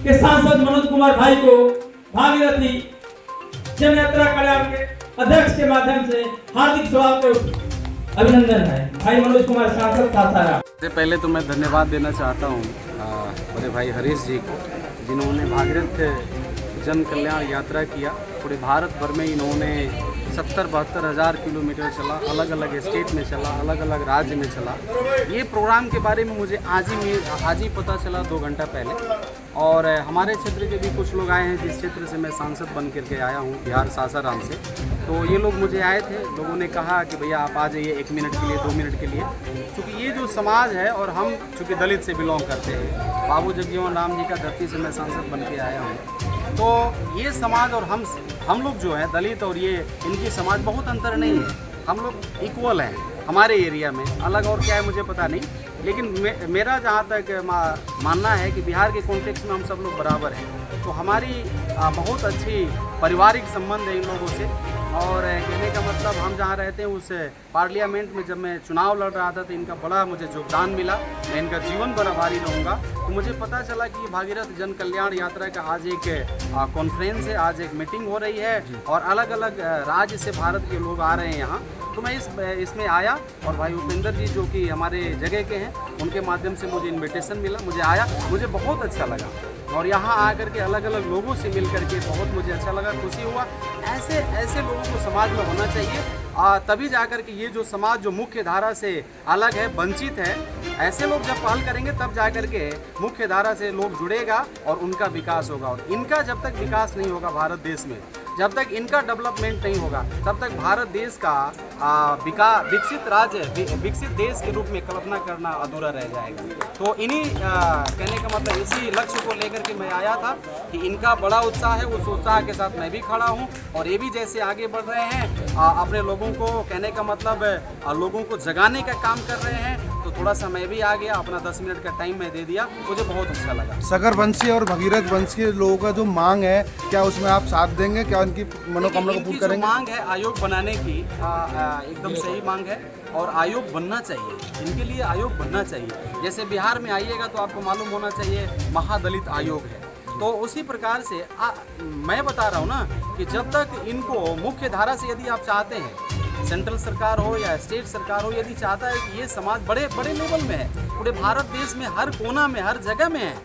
कि सांसद मनोज कुमार भाई को भागीरथी जन यात्रा कल्याण के अध्यक्ष के माध्यम से हार्दिक स्वागत अभिनंदन है। भाई मनोज कुमार सांसद सासाराम। सबसे पहले तो मैं धन्यवाद देना चाहता हूँ बड़े भाई हरीश जी को, जिन्होंने भागीरथ जन कल्याण यात्रा किया। पूरे भारत भर में इन्होंने 70-72 हज़ार किलोमीटर चला, अलग अलग स्टेट में चला, अलग अलग राज्य में चला। ये प्रोग्राम के बारे में मुझे आज ही पता चला 2 घंटा पहले। और हमारे क्षेत्र के भी कुछ लोग आए हैं, जिस क्षेत्र से मैं सांसद बन करके आया हूँ, बिहार सासाराम से। तो ये लोग मुझे आए थे, लोगों ने कहा कि भैया आप आ जाइए 1 मिनट के लिए, 2 मिनट के लिए, क्योंकि ये जो समाज है और हम चूँकि दलित से बिलोंग करते हैं, बाबू जगजीवन राम जी का धरती से मैं सांसद बन के आया हूँ। तो ये समाज और हम लोग जो हैं दलित और ये इनकी समाज बहुत अंतर नहीं है, हम लोग इक्वल हैं हमारे एरिया में। अलग और क्या है मुझे पता नहीं, लेकिन मेरा जहाँ तक मानना है कि बिहार के कॉन्टेक्स्ट में हम सब लोग बराबर हैं। तो हमारी बहुत अच्छी पारिवारिक संबंध है इन लोगों से। और कहने का मतलब हम जहाँ रहते हैं उस पार्लियामेंट में जब मैं चुनाव लड़ रहा था तो इनका बड़ा मुझे योगदान मिला। मैं इनका जीवन भर आभारी रहूँगा। तो मुझे पता चला कि भागीरथ जन कल्याण यात्रा का आज एक कॉन्फ्रेंस है, आज एक मीटिंग हो रही है और अलग अलग राज्य से भारत के लोग आ रहे हैं यहाँ। तो मैं इसमें आया और भाई उपेंद्र जी जो कि हमारे जगह के हैं, उनके माध्यम से मुझे इन्विटेशन मिला, मुझे आया, मुझे बहुत अच्छा लगा। और यहाँ आकर के अलग अलग लोगों से मिल करके बहुत मुझे अच्छा लगा, खुशी हुआ। ऐसे लोगों को समाज में होना चाहिए, तभी जाकर के ये जो समाज जो मुख्य धारा से अलग है, वंचित है, ऐसे लोग जब पहल करेंगे तब जाकर के मुख्य धारा से लोग जुड़ेगा और उनका विकास होगा। और इनका जब तक विकास नहीं होगा भारत देश में, जब तक इनका डेवलपमेंट नहीं होगा, तब तक भारत देश का विकसित राज्य, विकसित देश के रूप में कल्पना करना अधूरा रह जाएगा। तो इन्हीं कहने का मतलब इसी लक्ष्य को लेकर के मैं आया था कि इनका बड़ा उत्साह है, उस उत्साह के साथ मैं भी खड़ा हूँ। और ये भी जैसे आगे बढ़ रहे हैं, अपने लोगों को कहने का मतलब लोगों को जगाने का काम कर रहे हैं, तो थोड़ा सा मैं भी आ गया, अपना 10 मिनट का टाइम मैं दे दिया, मुझे बहुत अच्छा लगा। सगर वंशी और भगीरथ वंश के लोगों का जो मांग है, क्या उसमें आप साथ देंगे? क्या उनकी मनोकामना को पूर्ण करेंगे? मांग है आयोग बनाने की, एकदम सही मांग है और आयोग बनना चाहिए, इनके लिए आयोग बनना चाहिए। जैसे बिहार में आइएगा तो आपको मालूम होना चाहिए महादलित आयोग है। तो उसी प्रकार से मैं बता रहा हूँ ना कि जब तक इनको मुख्य धारा से यदि आप चाहते हैं, सेंट्रल सरकार हो या स्टेट सरकार हो, यदि चाहता है कि ये समाज बड़े बड़े लेवल में है, पूरे भारत देश में हर कोना में, हर जगह में है,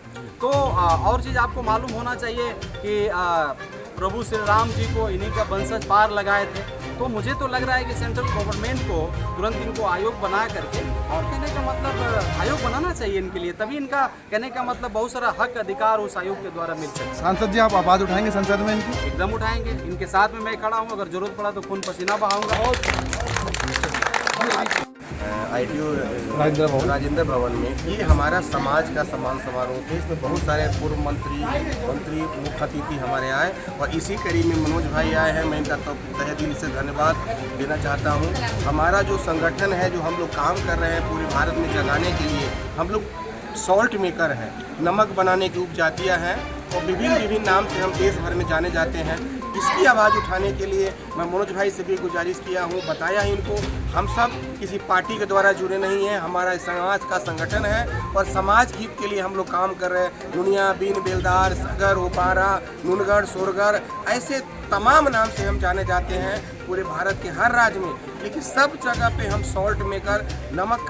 तो और चीज़ आपको मालूम होना चाहिए कि प्रभु श्री राम जी को इन्हीं का वंशज पार लगाए थे। तो मुझे तो लग रहा है कि सेंट्रल गवर्नमेंट को तुरंत इनको आयोग बना करके, और कहने का मतलब आयोग बनाना चाहिए इनके लिए, तभी इनका कहने का मतलब बहुत सारा हक अधिकार उस आयोग के द्वारा मिल सकता है। सांसद जी, आप आवाज़ उठाएंगे संसद में इनकी? एकदम उठाएंगे, इनके साथ में मैं खड़ा हूँ, अगर जरूरत पड़ा तो खून पसीना बहाऊंगा। ITO राजेंद्र भवन में ये हमारा समाज का सम्मान समारोह थे। इसमें बहुत सारे पूर्व मंत्री मुख्य अतिथि हमारे आए और इसी कड़ी में मनोज भाई आए हैं। मैं इनका तो तहे दिल से धन्यवाद देना चाहता हूँ। हमारा जो संगठन है, जो हम लोग काम कर रहे हैं पूरे भारत में जगाने के लिए, हम लोग सॉल्ट मेकर हैं, नमक बनाने की उपजातियाँ हैं और विभिन्न नाम से हम देश भर में जाने जाते हैं। इसकी आवाज़ उठाने के लिए मैं मनोज भाई से भी गुजारिश किया हूँ, बताया है इनको, हम सब किसी पार्टी के द्वारा जुड़े नहीं हैं, हमारा समाज का संगठन है और समाज हित के लिए हम लोग काम कर रहे हैं। दुनिया, बीन बेलदार, सगर, ओपारा, नुनगढ़, सोरगढ़, ऐसे तमाम नाम से हम जाने जाते हैं पूरे भारत के हर राज्य में। लेकिन सब जगह पे हम सॉल्ट मेकर, नमक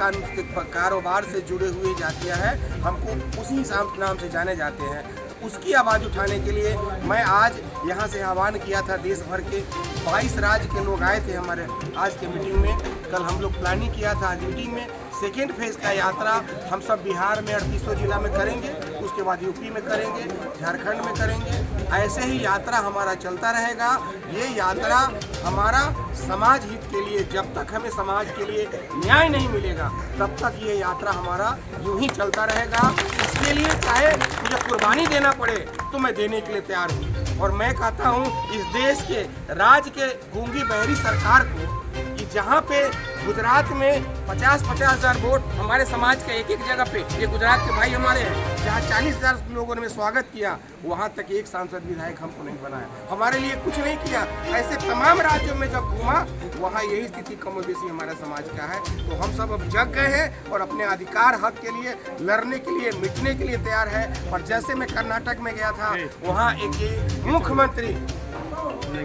कारोबार से जुड़े हुए जातियाँ हैं, हमको उसी नाम से जाने जाते हैं। उसकी आवाज़ उठाने के लिए मैं आज यहाँ से आह्वान किया था। देश भर के 22 राज्य के लोग आए थे हमारे आज के मीटिंग में। कल हम लोग प्लानिंग किया था आज मीटिंग में। सेकेंड फेज का यात्रा हम सब बिहार में 38 जिला में करेंगे, उसके बाद यूपी में करेंगे, झारखंड में करेंगे। ऐसे ही यात्रा हमारा चलता रहेगा। ये यात्रा हमारा समाज हित के लिए, जब तक हमें समाज के लिए न्याय नहीं मिलेगा तब तक ये यात्रा हमारा यूं ही चलता रहेगा। इसके लिए चाहे मुझे कुर्बानी देना पड़े तो मैं देने के लिए तैयार हूँ। और मैं कहता हूँ इस देश के राज्य के गूंगी बहरी सरकार को कि जहाँ पे गुजरात में 50-50 हज़ार वोट हमारे समाज के एक जगह पे, ये गुजरात के भाई हमारे हैं, जहाँ 40,000 लोगों ने स्वागत किया, वहाँ तक एक सांसद विधायक हमको नहीं बनाया, हमारे लिए कुछ नहीं किया। ऐसे तमाम राज्यों में जब घूमा, वहाँ यही स्थिति कम बेसी हमारे समाज का है। तो हम सब अब जग गए हैं और अपने अधिकार हक के लिए लड़ने के लिए, मिटने के लिए तैयार है। और जैसे मैं कर्नाटक में गया था, वहाँ एक मुख्यमंत्री,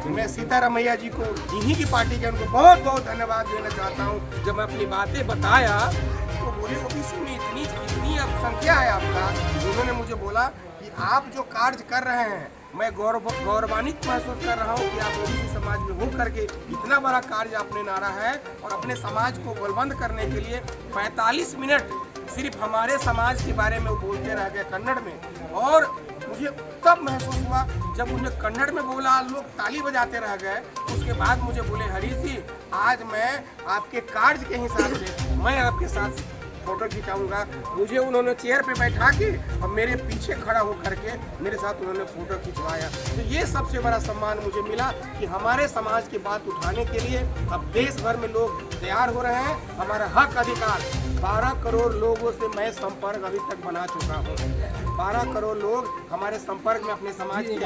मैं सीतारामैया जी को, इन्हीं की पार्टी के, उनको बहुत बहुत धन्यवाद देना चाहता हूँ। जब मैं अपनी बातें बताया तो बोले ओबीसी में इतनी अब संख्या है आपका, उन्होंने मुझे बोला कि आप जो कार्य कर रहे हैं, मैं गौरवान्वित महसूस कर रहा हूँ कि आप ओबीसी समाज में हो करके इतना बड़ा कार्य आपने नारा है। और अपने समाज को बलवंत करने के लिए 45 मिनट सिर्फ हमारे समाज के बारे में वो बोलते रह गए कन्नड़ में। और मुझे तब महसूस हुआ जब उन्हें कन्नड़ में बोला, लोग ताली बजाते रह गए। उसके बाद मुझे बोले, हरीश जी, आज मैं आपके कार्य के हिसाब से मैं आपके साथ फोटो खिंचाऊंगा। मुझे उन्होंने चेयर पे बैठा के और मेरे पीछे खड़ा होकर के मेरे साथ उन्होंने फोटो खिंचवाया। तो ये सबसे बड़ा सम्मान मुझे मिला कि हमारे समाज की बात उठाने के लिए अब देश भर में लोग तैयार हो रहे हैं। हमारा हक अधिकार 12 करोड़ लोगों से मैं संपर्क अभी तक बना चुका हूँ। 12 करोड़ लोग हमारे संपर्क में अपने समाज के हैं।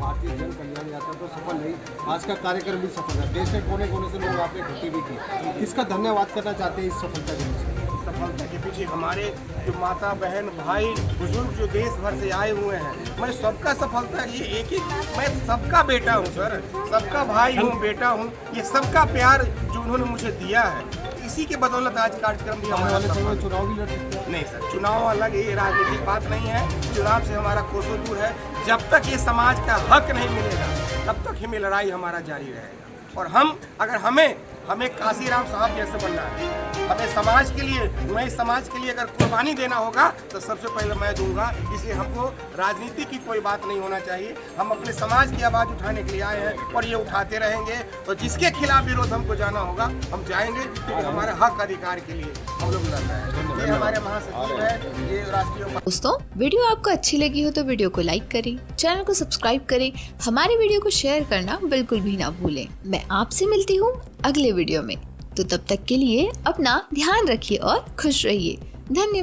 भारतीय जन कल्याण यात्रा तो सफल रही, आज का कार्यक्रम भी सफल है, देश के कोने कोने से लोग आपने इकट्ठी भी की, किसका धन्यवाद करना चाहते हैं इस सफलता के पीछे? सफलता के पीछे हमारे जो माता बहन भाई बुजुर्ग जो देश भर से आए हुए हैं, मैं सबका सफलता, ये एक ही, मैं सबका बेटा हूँ सर, सबका भाई हूँ, बेटा हूँ, ये सबका प्यार जो उन्होंने मुझे दिया है, इसी के बदौलत आज कार्यक्रम भी हमारा सफल। चुनाव भी लड़ सकते हैं? नहीं सर, चुनाव अलग, ये राजनीतिक बात नहीं है, चुनाव से हमारा कोसों दूर है। जब तक ये समाज का हक नहीं मिलेगा, तब तक ही लड़ाई हमारा जारी रहेगा। और हम अगर हमें काशीराम साहब जैसे बनना है, हमें समाज के लिए, मैं समाज के लिए अगर कुर्बानी देना होगा तो सबसे पहले मैं दूंगा। इसलिए हमको राजनीति की कोई बात नहीं होना चाहिए। हम अपने समाज की आवाज़ उठाने के लिए आए हैं और ये उठाते रहेंगे। और जिसके खिलाफ विरोध हमको जाना होगा, हम जाएंगे, क्योंकि हमारे हक अधिकार के लिए हम लोग लड़ रहे हैं। ये हमारे महासचिव है, ये राष्ट्रीय। दोस्तों, वीडियो आपको अच्छी लगी हो तो वीडियो को लाइक करें, चैनल को सब्सक्राइब करें, हमारी वीडियो को शेयर करना बिल्कुल भी ना भूलें। मैं आपसे मिलती हूँ अगले वीडियो में, तो तब तक के लिए अपना ध्यान रखिए और खुश रहिए। धन्यवाद।